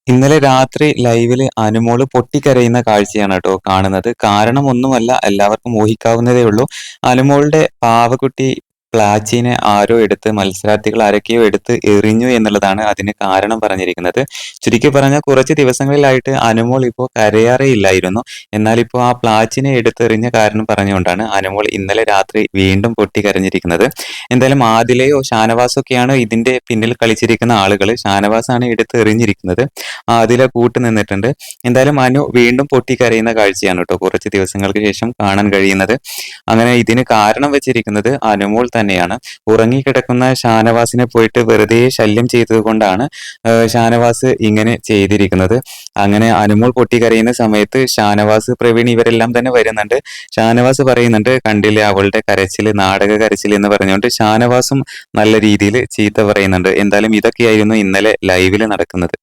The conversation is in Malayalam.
ഇന്നലെ രാത്രി ലൈവില് അനുമോള് പൊട്ടിക്കരയുന്ന കാഴ്ചയാണ് കേട്ടോ കാണുന്നത്. കാരണം ഒന്നുമല്ല, എല്ലാവർക്കും ഊഹിക്കാവുന്നതേ ഉള്ളൂ. അനുമോളുടെ പാവക്കുട്ടി പ്ലാച്ചീനെ ആരോ എടുത്ത് മത്സരാർത്ഥികൾ ആരൊക്കെയോ എടുത്ത് എറിഞ്ഞു എന്നുള്ളതാണ് അതിന് കാരണം പറഞ്ഞിരിക്കുന്നത്. ചുരുക്കി പറഞ്ഞാൽ കുറച്ച് ദിവസങ്ങളിലായിട്ട് അനുമോൾ ഇപ്പോൾ കരയാറേ ഇല്ലായിരുന്നു. എന്നാൽ ഇപ്പോൾ ആ പ്ലാച്ചിനെ എടുത്തെറിഞ്ഞ കാരണം പറഞ്ഞുകൊണ്ടാണ് അനുമോൾ ഇന്നലെ രാത്രി വീണ്ടും പൊട്ടിക്കരഞ്ഞിരിക്കുന്നത്. എന്തായാലും ആദിലയോ ഷാനവാസോ ഒക്കെയാണ് ഇതിന്റെ പിന്നിൽ കളിച്ചിരിക്കുന്ന ആളുകൾ. ഷാനവാസാണ് എടുത്ത് എറിഞ്ഞിരിക്കുന്നത്. അതിലെ കൂട്ട് നിന്നിട്ടുണ്ട്. എന്തായാലും മനു വീണ്ടും പൊട്ടിക്കരയുന്ന കാഴ്ചയാണ് കേട്ടോ കുറച്ച് ദിവസങ്ങൾക്ക് ശേഷം കാണാൻ കഴിയുന്നത്. അങ്ങനെ ഇതിന് കാരണം വെച്ചിരിക്കുന്നത് അനുമോൾ തന്നെയാണ്. ഉറങ്ങിക്കിടക്കുന്ന ഷാനവാസിനെ പോയിട്ട് വെറുതെ ശല്യം ചെയ്തത് കൊണ്ടാണ് ഷാനവാസ് ഇങ്ങനെ ചെയ്തിരിക്കുന്നത്. അങ്ങനെ അനുമോൾ പൊട്ടിക്കരയുന്ന സമയത്ത് ഷാനവാസ്, പ്രവീൺ ഇവരെല്ലാം തന്നെ വരുന്നുണ്ട്. ഷാനവാസ് പറയുന്നുണ്ട്, കണ്ടില്ലേ അവളുടെ കരച്ചില്, നാടക കരച്ചിൽ എന്ന് പറഞ്ഞുകൊണ്ട് ഷാനവാസും നല്ല രീതിയിൽ ചീത്ത പറയുന്നുണ്ട്. എന്തായാലും ഇതൊക്കെയായിരുന്നു ഇന്നലെ ലൈവില് നടക്കുന്നത്.